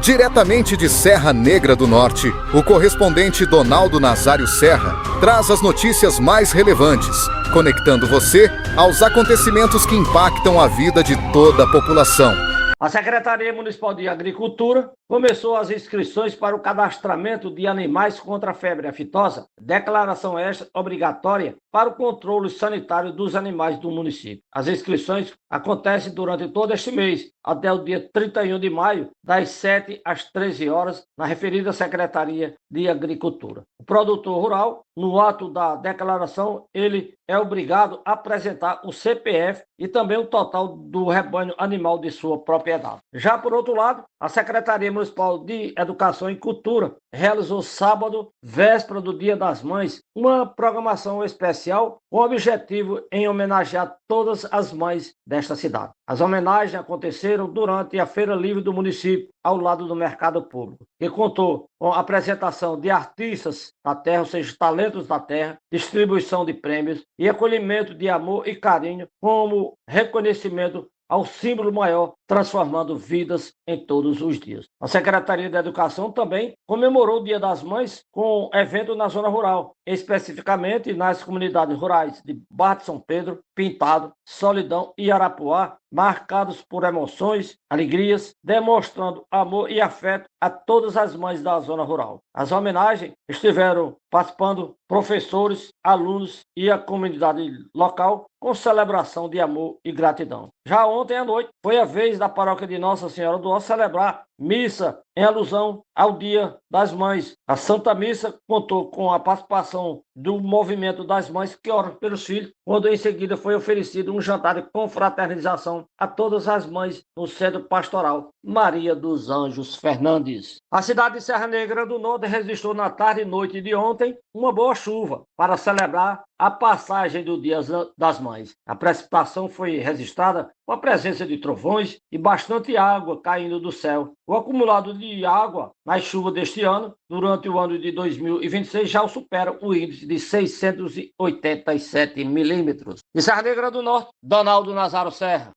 Diretamente de Serra Negra do Norte, o correspondente Donaldo Nazário Serra traz as notícias mais relevantes, conectando você aos acontecimentos que impactam a vida de toda a população. A Secretaria Municipal de Agricultura começou as inscrições para o cadastramento de animais contra a febre aftosa, declaração esta obrigatória para o controle sanitário dos animais do município. As inscrições acontecem durante todo este mês, até o dia 31 de maio, das 7 às 13 horas, na referida Secretaria de Agricultura. O produtor rural, no ato da declaração, ele é obrigado a apresentar o CPF e também o total do rebanho animal de sua propriedade. Já por outro lado, a Secretaria Municipal de Educação e Cultura realizou sábado, véspera do Dia das Mães, uma programação especial com o objetivo em homenagear todas as mães desta cidade. As homenagens aconteceram durante a Feira Livre do município, ao lado do Mercado Público, que contou com a apresentação de artistas da terra, ou seja, talentos da terra, distribuição de prêmios e acolhimento de amor e carinho como reconhecimento ao símbolo maior, transformando vidas em todos os dias. A Secretaria da Educação também comemorou o Dia das Mães com evento na zona rural, especificamente nas comunidades rurais de Barra de São Pedro, Pintado, Solidão e Arapuá, marcados por emoções, alegrias, demonstrando amor e afeto a todas as mães da zona rural. As homenagens estiveram participando professores, alunos e a comunidade local com celebração de amor e gratidão. Já ontem à noite foi a vez da paróquia de Nossa Senhora do Ó celebrar missa em alusão ao Dia das Mães. A Santa Missa contou com a participação do Movimento das Mães que oram pelos filhos, quando em seguida foi oferecido um jantar de confraternização a todas as mães no Centro Pastoral Maria dos Anjos Fernandes. A cidade de Serra Negra do Norte registrou na tarde e noite de ontem uma boa chuva para celebrar a passagem do Dia das Mães. A precipitação foi registrada com a presença de trovões e bastante água caindo do céu. O acumulado de água nas chuvas deste ano, durante o ano de 2026, já supera o índice de 687 milímetros. De Serra Negra do Norte, Donaldo Nazário Serra.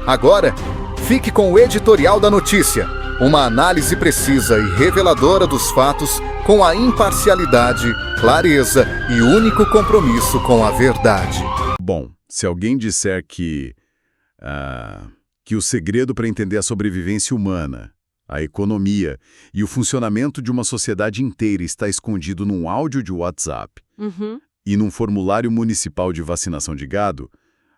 Agora, fique com o editorial da notícia, uma análise precisa e reveladora dos fatos com a imparcialidade, clareza e único compromisso com a verdade. Bom, se alguém disser que o segredo para entender a sobrevivência humana, a economia e o funcionamento de uma sociedade inteira está escondido num áudio de WhatsApp e num formulário municipal de vacinação de gado,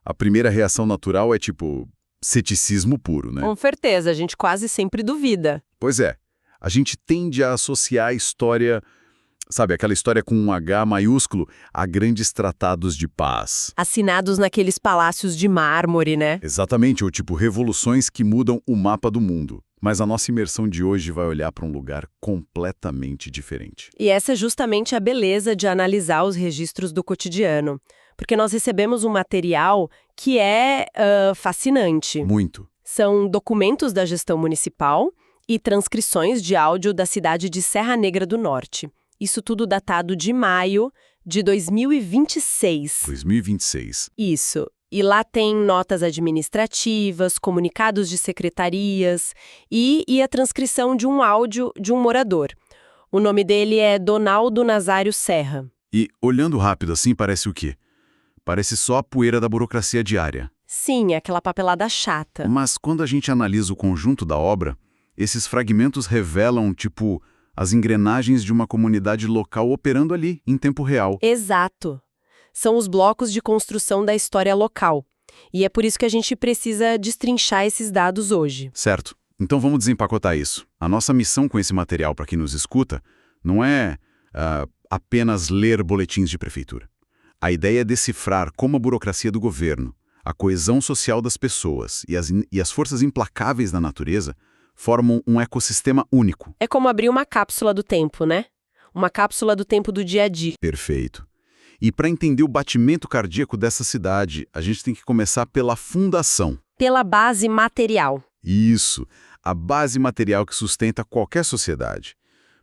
a primeira reação natural é tipo ceticismo puro, né? Com certeza, a gente quase sempre duvida. Pois é, a gente tende a associar a história, sabe, aquela história com um H maiúsculo, a grandes tratados de paz. Assinados naqueles palácios de mármore, né? Exatamente, ou tipo revoluções que mudam o mapa do mundo. Mas a nossa imersão de hoje vai olhar para um lugar completamente diferente. E essa é justamente a beleza de analisar os registros do cotidiano. Porque nós recebemos um material que é fascinante. Muito. São documentos da gestão municipal e transcrições de áudio da cidade de Serra Negra do Norte. Isso tudo datado de maio de 2026. 2026. Isso. E lá tem notas administrativas, comunicados de secretarias e a transcrição de um áudio de um morador. O nome dele é Donaldo Nazário Serra. E, olhando rápido assim, parece o quê? Parece só a poeira da burocracia diária. Sim, aquela papelada chata. Mas quando a gente analisa o conjunto da obra, esses fragmentos revelam, tipo, as engrenagens de uma comunidade local operando ali, em tempo real. Exato. São os blocos de construção da história local. E é por isso que a gente precisa destrinchar esses dados hoje. Certo. Então vamos desempacotar isso. A nossa missão com esse material para quem nos escuta não é apenas ler boletins de prefeitura. A ideia é decifrar como a burocracia do governo, a coesão social das pessoas e as forças implacáveis da natureza formam um ecossistema único. É como abrir uma cápsula do tempo, né? Uma cápsula do tempo do dia a dia. Perfeito. E para entender o batimento cardíaco dessa cidade, a gente tem que começar pela fundação. Pela base material. Isso, a base material que sustenta qualquer sociedade.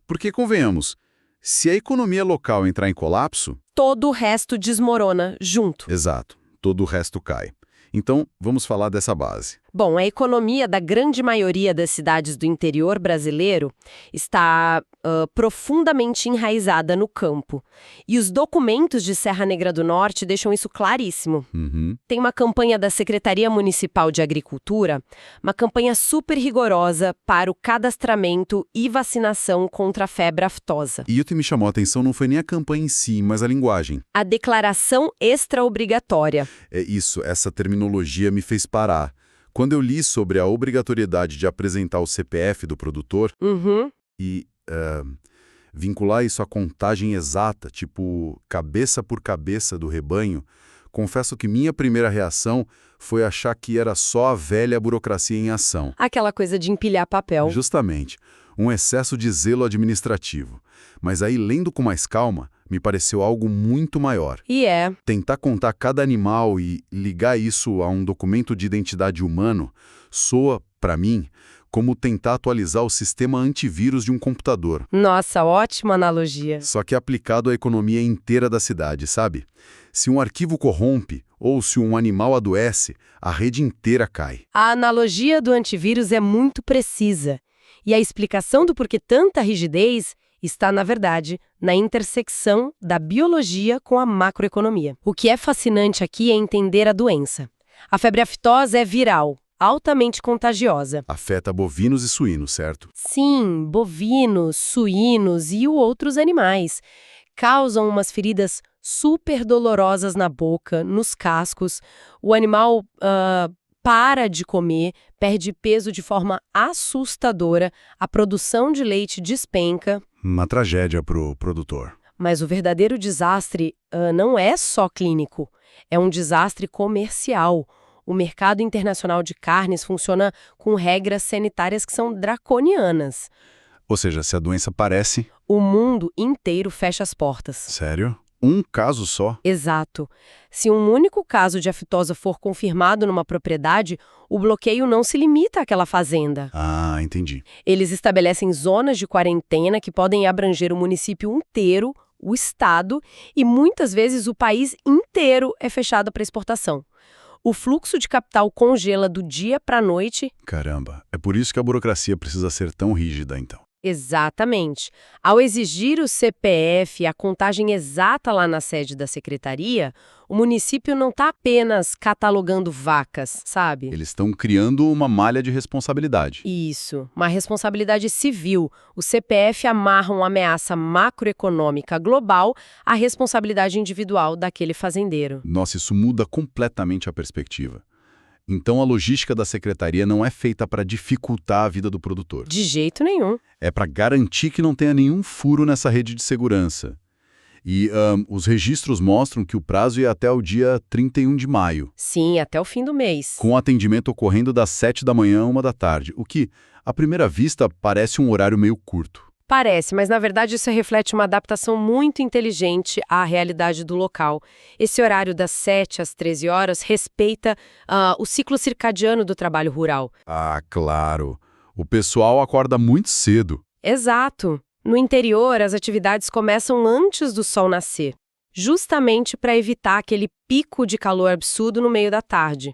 Porque, convenhamos, se a economia local entrar em colapso... todo o resto desmorona junto. Exato, todo o resto cai. Então, vamos falar dessa base. Bom, a economia da grande maioria das cidades do interior brasileiro está profundamente enraizada no campo. E os documentos de Serra Negra do Norte deixam isso claríssimo. Uhum. Tem uma campanha da Secretaria Municipal de Agricultura, uma campanha super rigorosa para o cadastramento e vacinação contra a febre aftosa. E o que me chamou a atenção não foi nem a campanha em si, mas a linguagem. A declaração extraobrigatória. É isso, essa terminologia me fez parar. Quando eu li sobre a obrigatoriedade de apresentar o CPF do produtor e vincular isso à contagem exata, tipo cabeça por cabeça do rebanho, confesso que minha primeira reação foi achar que era só a velha burocracia em ação. Aquela coisa de empilhar papel. Justamente, um excesso de zelo administrativo. Mas aí, lendo com mais calma, me pareceu algo muito maior. E é. Tentar contar cada animal e ligar isso a um documento de identidade humano soa, para mim, como tentar atualizar o sistema antivírus de um computador. Nossa, ótima analogia. Só que aplicado à economia inteira da cidade, sabe? Se um arquivo corrompe ou se um animal adoece, a rede inteira cai. A analogia do antivírus é muito precisa. E a explicação do porquê tanta rigidez está, na verdade, na intersecção da biologia com a macroeconomia. O que é fascinante aqui é entender a doença. A febre aftosa é viral, altamente contagiosa. Afeta bovinos e suínos, certo? Sim, bovinos, suínos e outros animais. Causam umas feridas super dolorosas na boca, nos cascos. O animal para de comer, perde peso de forma assustadora, a produção de leite despenca. Uma tragédia pro produtor. Mas o verdadeiro desastre não é só clínico, é um desastre comercial. O mercado internacional de carnes funciona com regras sanitárias que são draconianas. Ou seja, se a doença aparece... O mundo inteiro fecha as portas. Sério? Um caso só? Exato. Se um único caso de aftosa for confirmado numa propriedade, o bloqueio não se limita àquela fazenda. Ah, entendi. Eles estabelecem zonas de quarentena que podem abranger o município inteiro, o estado, e muitas vezes o país inteiro é fechado para exportação. O fluxo de capital congela do dia para a noite. Caramba, é por isso que a burocracia precisa ser tão rígida, então. Exatamente. Ao exigir o CPF e a contagem exata lá na sede da secretaria, o município não está apenas catalogando vacas, sabe? Eles estão criando uma malha de responsabilidade. Isso, uma responsabilidade civil. O CPF amarra uma ameaça macroeconômica global à responsabilidade individual daquele fazendeiro. Nossa, isso muda completamente a perspectiva. Então a logística da secretaria não é feita para dificultar a vida do produtor. De jeito nenhum. É para garantir que não tenha nenhum furo nessa rede de segurança. E os registros mostram que o prazo ia até o dia 31 de maio. Sim, até o fim do mês. Com o atendimento ocorrendo das 7 da manhã a 1 da tarde, o que, à primeira vista, parece um horário meio curto. Parece, mas na verdade isso reflete uma adaptação muito inteligente à realidade do local. Esse horário das 7 às 13 horas respeita o ciclo circadiano do trabalho rural. Ah, claro. O pessoal acorda muito cedo. Exato. No interior, as atividades começam antes do sol nascer, justamente para evitar aquele pico de calor absurdo no meio da tarde.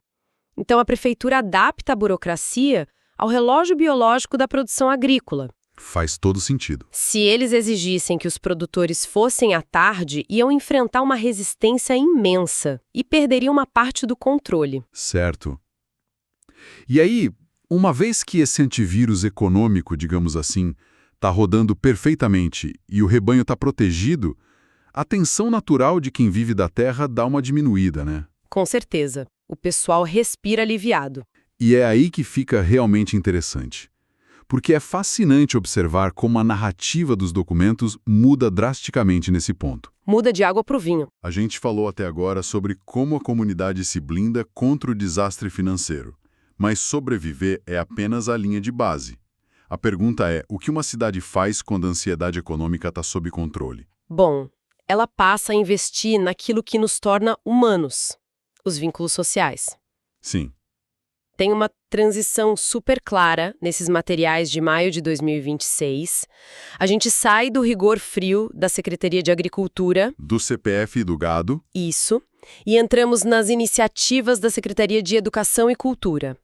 Então a prefeitura adapta a burocracia ao relógio biológico da produção agrícola. Faz todo sentido. Se eles exigissem que os produtores fossem à tarde, iam enfrentar uma resistência imensa e perderiam uma parte do controle. Certo. E aí, uma vez que esse antivírus econômico, digamos assim, está rodando perfeitamente e o rebanho está protegido, a tensão natural de quem vive da terra dá uma diminuída, né? Com certeza. O pessoal respira aliviado. E é aí que fica realmente interessante. Porque é fascinante observar como a narrativa dos documentos muda drasticamente nesse ponto. Muda de água para o vinho. A gente falou até agora sobre como a comunidade se blinda contra o desastre financeiro. Mas sobreviver é apenas a linha de base. A pergunta é, o que uma cidade faz quando a ansiedade econômica está sob controle? Bom, ela passa a investir naquilo que nos torna humanos, os vínculos sociais. Sim. Tem uma transição super clara nesses materiais de maio de 2026. A gente sai do rigor frio da Secretaria de Agricultura. Do CPF e do gado. Isso. E entramos nas iniciativas da Secretaria de Educação e Cultura.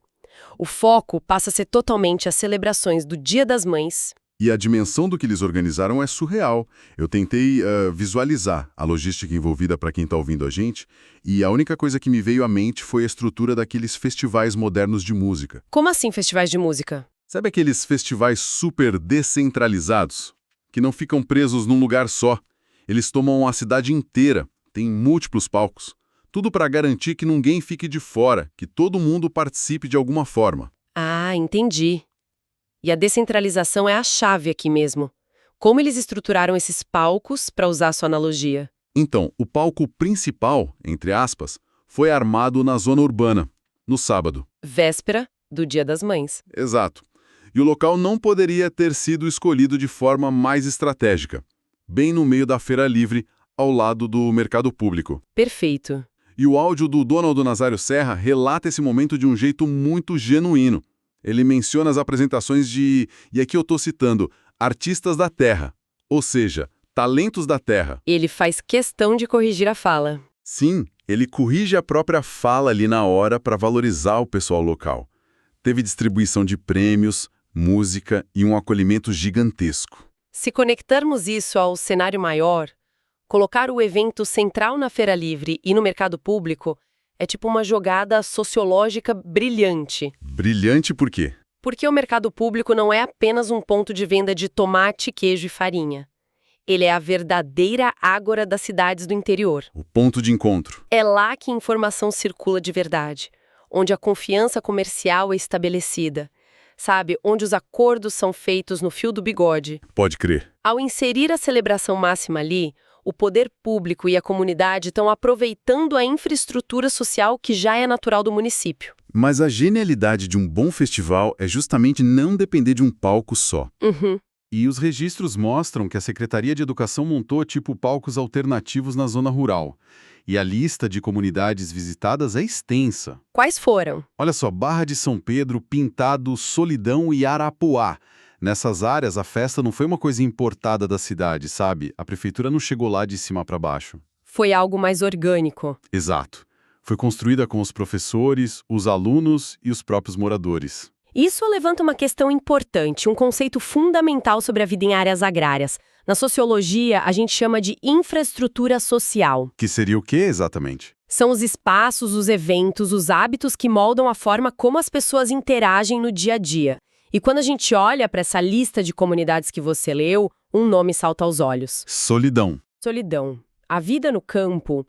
O foco passa a ser totalmente as celebrações do Dia das Mães. E a dimensão do que eles organizaram é surreal. Eu tentei visualizar a logística envolvida para quem está ouvindo a gente, e a única coisa que me veio à mente foi a estrutura daqueles festivais modernos de música. Como assim festivais de música? Sabe aqueles festivais super descentralizados, que não ficam presos num lugar só? Eles tomam a cidade inteira, têm múltiplos palcos. Tudo para garantir que ninguém fique de fora, que todo mundo participe de alguma forma. Ah, entendi. E a descentralização é a chave aqui mesmo. Como eles estruturaram esses palcos, para usar a sua analogia? Então, o palco principal, entre aspas, foi armado na zona urbana, no sábado. Véspera do Dia das Mães. Exato. E o local não poderia ter sido escolhido de forma mais estratégica, bem no meio da Feira Livre, ao lado do mercado público. Perfeito. E o áudio do Donaldo Nazário Serra relata esse momento de um jeito muito genuíno. Ele menciona as apresentações de, e aqui eu estou citando, artistas da terra, ou seja, talentos da terra. Ele faz questão de corrigir a fala. Sim, ele corrige a própria fala ali na hora para valorizar o pessoal local. Teve distribuição de prêmios, música e um acolhimento gigantesco. Se conectarmos isso ao cenário maior, colocar o evento central na Feira Livre e no mercado público é tipo uma jogada sociológica brilhante. Brilhante por quê? Porque o mercado público não é apenas um ponto de venda de tomate, queijo e farinha. Ele é a verdadeira ágora das cidades do interior. O ponto de encontro. É lá que a informação circula de verdade, onde a confiança comercial é estabelecida. Sabe, onde os acordos são feitos no fio do bigode. Pode crer. Ao inserir a celebração máxima ali, o poder público e a comunidade estão aproveitando a infraestrutura social que já é natural do município. Mas a genialidade de um bom festival é justamente não depender de um palco só. Uhum. E os registros mostram que a Secretaria de Educação montou palcos alternativos na zona rural. E a lista de comunidades visitadas é extensa. Quais foram? Olha só, Barra de São Pedro, Pintado, Solidão e Arapuá. Nessas áreas, a festa não foi uma coisa importada da cidade, sabe? A prefeitura não chegou lá de cima para baixo. Foi algo mais orgânico. Exato. Foi construída com os professores, os alunos e os próprios moradores. Isso levanta uma questão importante, um conceito fundamental sobre a vida em áreas agrárias. Na sociologia, a gente chama de infraestrutura social. Que seria o quê exatamente? São os espaços, os eventos, os hábitos que moldam a forma como as pessoas interagem no dia a dia. E quando a gente olha para essa lista de comunidades que você leu, um nome salta aos olhos. Solidão. Solidão. A vida no campo,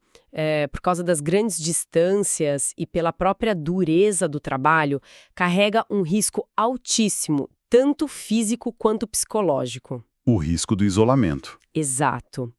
por causa das grandes distâncias e pela própria dureza do trabalho, carrega um risco altíssimo, tanto físico quanto psicológico. O risco do isolamento. Exato.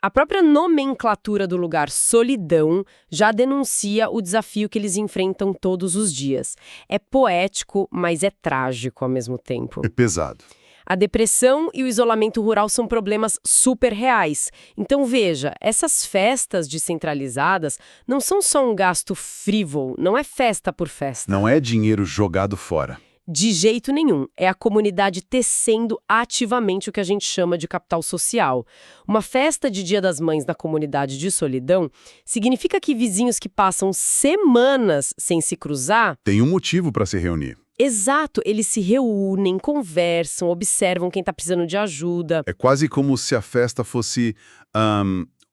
A própria nomenclatura do lugar solidão já denuncia o desafio que eles enfrentam todos os dias. É poético, mas é trágico ao mesmo tempo. É pesado. A depressão e o isolamento rural são problemas super reais. Então veja, essas festas descentralizadas não são só um gasto frívolo, não é festa por festa. Não é dinheiro jogado fora. De jeito nenhum. É a comunidade tecendo ativamente o que a gente chama de capital social. Uma festa de Dia das Mães na comunidade de Solidão significa que vizinhos que passam semanas sem se cruzar... Tem um motivo para se reunir. Exato, eles se reúnem, conversam, observam quem está precisando de ajuda. É quase como se a festa fosse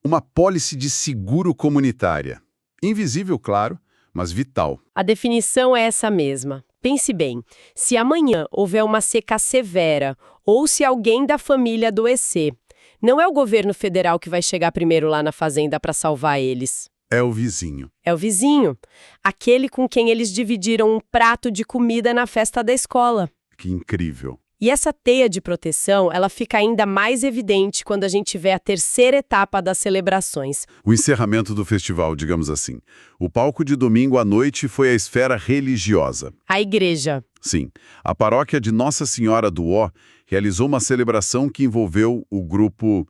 uma pólice de seguro comunitária. Invisível, claro, mas vital. A definição é essa mesma. Pense bem, se amanhã houver uma seca severa ou se alguém da família adoecer, não é o governo federal que vai chegar primeiro lá na fazenda para salvar eles. É o vizinho. É o vizinho, aquele com quem eles dividiram um prato de comida na festa da escola. Que incrível. E essa teia de proteção, ela fica ainda mais evidente quando a gente vê a terceira etapa das celebrações. O encerramento do festival, digamos assim. O palco de domingo à noite foi a esfera religiosa. A igreja. Sim. A paróquia de Nossa Senhora do Ó realizou uma celebração que envolveu o grupo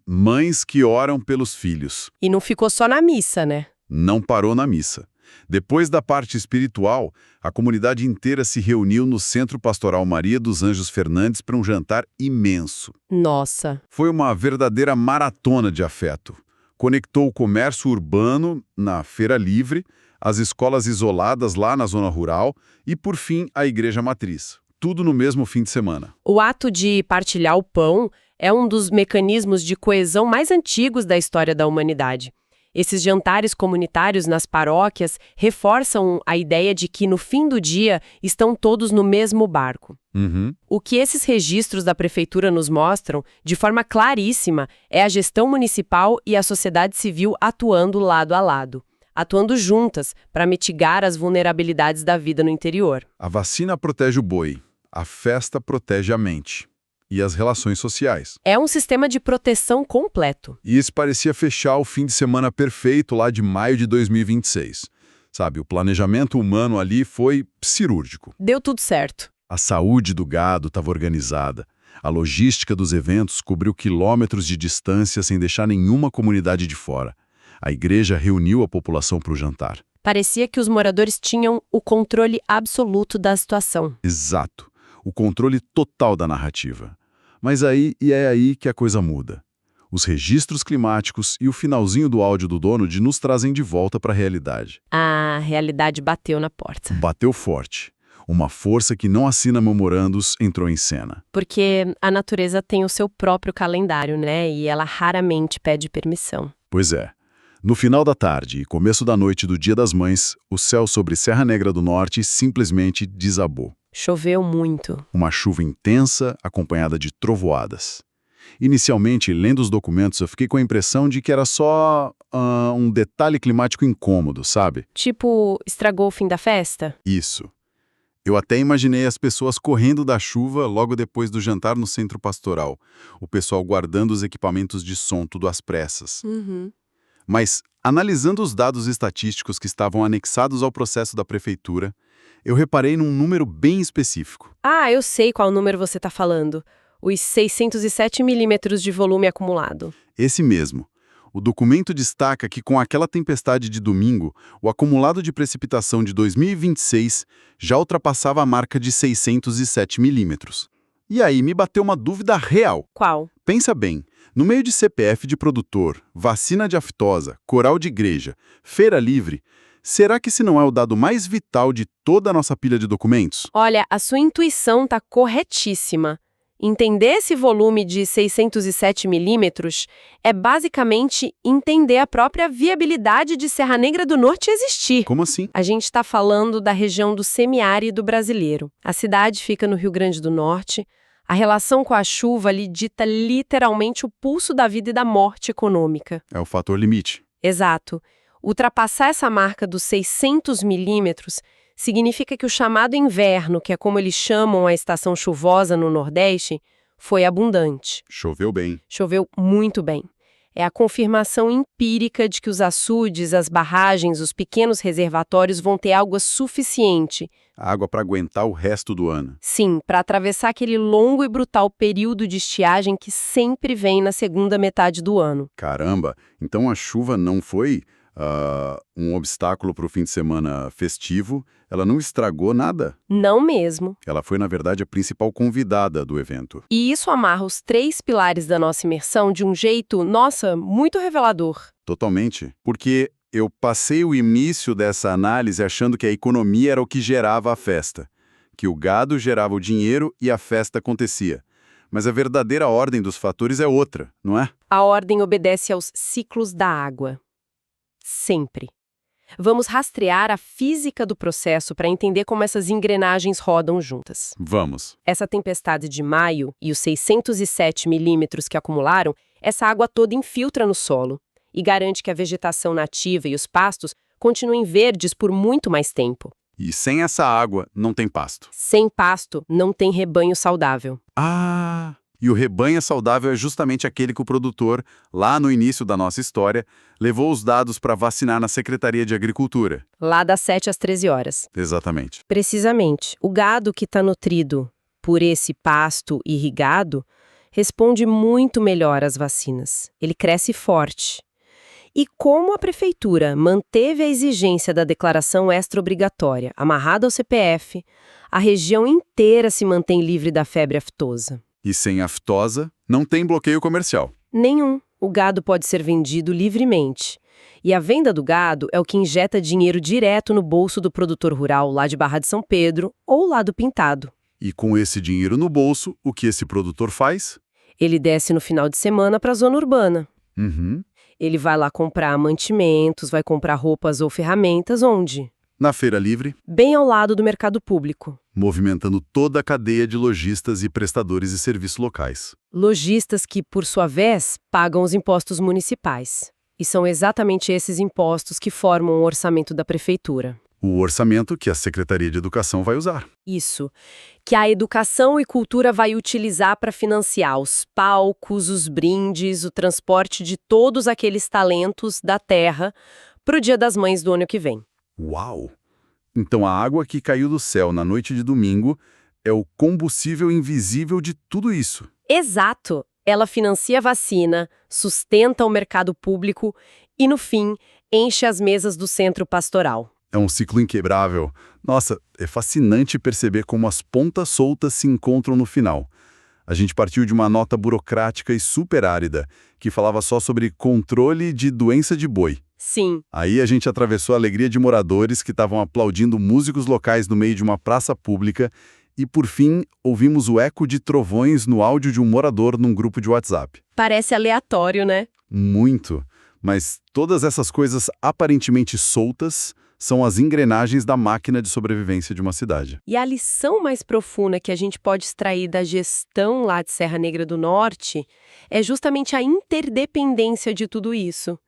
Mães que Oram pelos Filhos. E não ficou só na missa, né? Não parou na missa. Depois da parte espiritual, a comunidade inteira se reuniu no Centro Pastoral Maria dos Anjos Fernandes para um jantar imenso. Nossa. Foi uma verdadeira maratona de afeto. conectou o comércio urbano na Feira Livre, as escolas isoladas lá na zona rural e, por fim, a igreja matriz. Tudo no mesmo fim de semana. O ato de partilhar o pão é um dos mecanismos de coesão mais antigos da história da humanidade. Esses jantares comunitários nas paróquias reforçam a ideia de que, no fim do dia, estão todos no mesmo barco. O que esses registros da prefeitura nos mostram, de forma claríssima, é a gestão municipal e a sociedade civil atuando lado a lado, atuando juntas para mitigar as vulnerabilidades da vida no interior. A vacina protege o boi, a festa protege a mente e as relações sociais. É um sistema de proteção completo. E isso parecia fechar o fim de semana perfeito lá de maio de 2026. Sabe, o planejamento humano ali foi cirúrgico. Deu tudo certo. A saúde do gado estava organizada. A logística dos eventos cobriu quilômetros de distância sem deixar nenhuma comunidade de fora. A igreja reuniu a população para o jantar. Parecia que os moradores tinham o controle absoluto da situação. Exato. O controle total da narrativa. Mas é aí que a coisa muda. Os registros climáticos e o finalzinho do áudio do Donald nos trazem de volta para a realidade. A realidade bateu na porta. Bateu forte. Uma força que não assina memorandos entrou em cena. Porque a natureza tem o seu próprio calendário, né? E ela raramente pede permissão. Pois é. No final da tarde e começo da noite do Dia das Mães, o céu sobre Serra Negra do Norte simplesmente desabou. Choveu muito. Uma chuva intensa, acompanhada de trovoadas. Inicialmente, lendo os documentos, eu fiquei com a impressão de que era só um detalhe climático incômodo, sabe? Tipo, estragou o fim da festa? Isso. Eu até imaginei as pessoas correndo da chuva logo depois do jantar no centro pastoral. O pessoal guardando os equipamentos de som tudo às pressas. Mas, analisando os dados estatísticos que estavam anexados ao processo da prefeitura, eu reparei num número bem específico. Ah, eu sei qual número você está falando. Os 607 milímetros de volume acumulado. Esse mesmo. O documento destaca que com aquela tempestade de domingo, o acumulado de precipitação de 2026 já ultrapassava a marca de 607 milímetros. E aí me bateu uma dúvida real. Qual? Pensa bem, no meio de CPF de produtor, vacina de aftosa, coral de igreja, feira livre, será que esse não é o dado mais vital de toda a nossa pilha de documentos? Olha, a sua intuição está corretíssima. Entender esse volume de 607 milímetros é basicamente entender a própria viabilidade de Serra Negra do Norte existir. Como assim? A gente está falando da região do semiárido brasileiro. A cidade fica no Rio Grande do Norte. A relação com a chuva ali dita literalmente o pulso da vida e da morte econômica. É o fator limite. Exato. Ultrapassar essa marca dos 600 milímetros significa que o chamado inverno, que é como eles chamam a estação chuvosa no Nordeste, foi abundante. Choveu bem. Choveu muito bem. É a confirmação empírica de que os açudes, as barragens, os pequenos reservatórios vão ter água suficiente. Água para aguentar o resto do ano. Sim, para atravessar aquele longo e brutal período de estiagem que sempre vem na segunda metade do ano. Caramba, então a chuva não foi um obstáculo para o fim de semana festivo? Ela não estragou nada? Não mesmo. Ela foi, na verdade, a principal convidada do evento. E isso amarra os 3 pilares da nossa imersão de um jeito, nossa, muito revelador. Totalmente. Porque eu passei o início dessa análise achando que a economia era o que gerava a festa, que o gado gerava o dinheiro e a festa acontecia. Mas a verdadeira ordem dos fatores é outra, não é? A ordem obedece aos ciclos da água. Sempre. Vamos rastrear a física do processo para entender como essas engrenagens rodam juntas. Vamos. Essa tempestade de maio e os 607 milímetros que acumularam, essa água toda infiltra no solo e garante que a vegetação nativa e os pastos continuem verdes por muito mais tempo. E sem essa água, não tem pasto. Sem pasto, não tem rebanho saudável. Ah! E o rebanho saudável é justamente aquele que o produtor, lá no início da nossa história, levou os dados para vacinar na Secretaria de Agricultura. Lá das 7 às 13 horas. Exatamente. Precisamente. O gado que está nutrido por esse pasto irrigado responde muito melhor às vacinas. Ele cresce forte. E como a prefeitura manteve a exigência da declaração extra-obrigatória amarrada ao CPF, a região inteira se mantém livre da febre aftosa. E sem aftosa, não tem bloqueio comercial. Nenhum. O gado pode ser vendido livremente. E a venda do gado é o que injeta dinheiro direto no bolso do produtor rural lá de Barra de São Pedro ou lá do Pintado. E com esse dinheiro no bolso, o que esse produtor faz? Ele desce no final de semana para a zona urbana. Uhum. Ele vai lá comprar mantimentos, vai comprar roupas ou ferramentas, onde? Na feira livre, Bem ao lado do mercado público. movimentando toda a cadeia de lojistas e prestadores de serviços locais. Lojistas que, por sua vez, pagam os impostos municipais. E são exatamente esses impostos que formam o orçamento da prefeitura. O orçamento que a Secretaria de Educação vai usar. Isso, que a educação e cultura vai utilizar para financiar os palcos, os brindes, o transporte de todos aqueles talentos da terra para o Dia das Mães do ano que vem. Uau! Então a água que caiu do céu na noite de domingo é o combustível invisível de tudo isso. Exato! Ela financia a vacina, sustenta o mercado público e, no fim, enche as mesas do centro pastoral. É um ciclo inquebrável. Nossa, é fascinante perceber como as pontas soltas se encontram no final. A gente partiu de uma nota burocrática e super árida, que falava só sobre controle de doença de boi. Sim, Aí a gente atravessou a alegria de moradores que estavam aplaudindo músicos locais no meio de uma praça pública e, por fim, ouvimos o eco de trovões no áudio de um morador num grupo de WhatsApp. parece aleatório, né? Muito. Mas todas essas coisas aparentemente soltas são as engrenagens da máquina de sobrevivência de uma cidade. E a lição mais profunda que a gente pode extrair da gestão lá de Serra Negra do Norte é justamente a interdependência de tudo isso.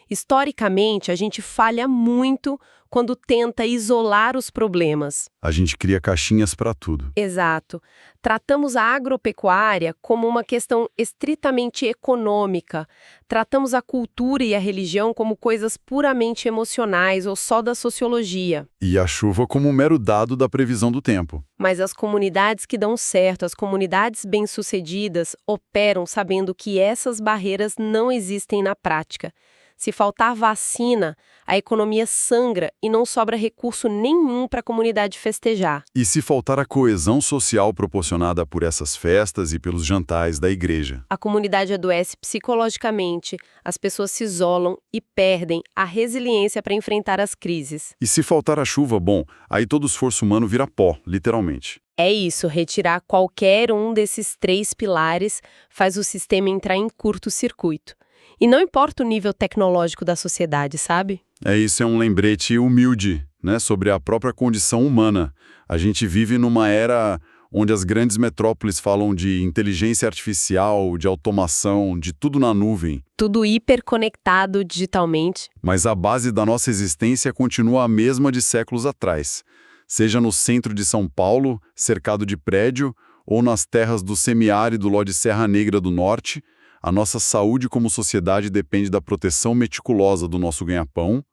Historicamente, a gente falha muito quando tenta isolar os problemas. A gente cria caixinhas para tudo. Exato. Tratamos a agropecuária como uma questão estritamente econômica. Tratamos a cultura e a religião como coisas puramente emocionais ou só da sociologia. E a chuva como um mero dado da previsão do tempo. Mas as comunidades que dão certo, as comunidades bem-sucedidas, operam sabendo que essas barreiras não existem na prática. Se faltar vacina, a economia sangra e não sobra recurso nenhum para a comunidade festejar. E se faltar a coesão social proporcionada por essas festas e pelos jantares da igreja? A comunidade adoece psicologicamente, as pessoas se isolam e perdem a resiliência para enfrentar as crises. E se faltar a chuva, bom, aí todo esforço humano vira pó, literalmente. É isso, retirar qualquer um desses 3 pilares faz o sistema entrar em curto-circuito. E não importa o nível tecnológico da sociedade, sabe? Isso é um lembrete humilde, né, sobre a própria condição humana. A gente vive numa era onde as grandes metrópoles falam de inteligência artificial, de automação, de tudo na nuvem. Tudo hiperconectado digitalmente. Mas a base da nossa existência continua a mesma de séculos atrás. Seja no centro de São Paulo, cercado de prédio, ou nas terras do semiárido lá de Serra Negra do Norte, a nossa saúde como sociedade depende da proteção meticulosa do nosso ganha-pão,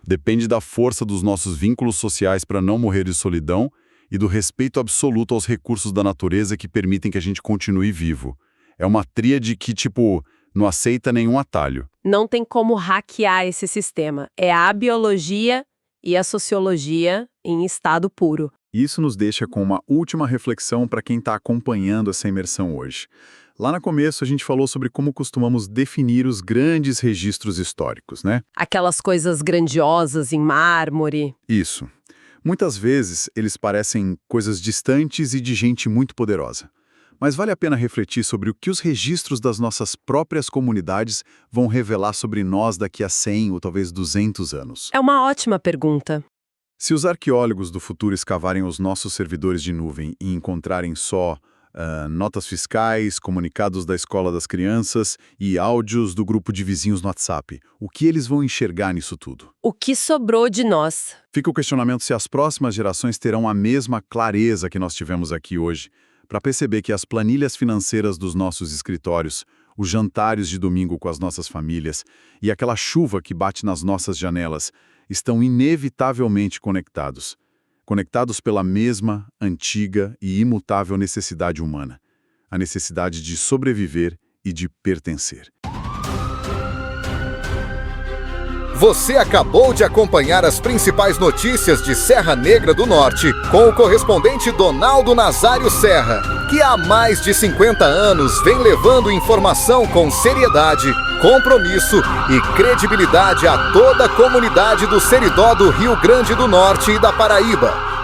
depende da força dos nossos vínculos sociais para não morrer de solidão e do respeito absoluto aos recursos da natureza que permitem que a gente continue vivo. É uma tríade que, não aceita nenhum atalho. Não tem como hackear esse sistema. É a biologia e a sociologia em estado puro. Isso nos deixa com uma última reflexão para quem está acompanhando essa imersão hoje. Lá no começo a gente falou sobre como costumamos definir os grandes registros históricos, né? Aquelas coisas grandiosas em mármore. Isso. Muitas vezes eles parecem coisas distantes e de gente muito poderosa. Mas vale a pena refletir sobre o que os registros das nossas próprias comunidades vão revelar sobre nós daqui a 100 ou talvez 200 anos. É uma ótima pergunta. Se os arqueólogos do futuro escavarem os nossos servidores de nuvem e encontrarem só notas fiscais, comunicados da escola das crianças e áudios do grupo de vizinhos no WhatsApp, o que eles vão enxergar nisso tudo? O que sobrou de nós? Fica o questionamento se as próximas gerações terão a mesma clareza que nós tivemos aqui hoje, para perceber que as planilhas financeiras dos nossos escritórios, os jantares de domingo com as nossas famílias e aquela chuva que bate nas nossas janelas estão inevitavelmente conectados. Conectados pela mesma, antiga e imutável necessidade humana, a necessidade de sobreviver e de pertencer. Você acabou de acompanhar as principais notícias de Serra Negra do Norte com o correspondente Donaldo Nazário Serra, que há mais de 50 anos vem levando informação com seriedade, compromisso e credibilidade a toda a comunidade do Seridó do Rio Grande do Norte e da Paraíba.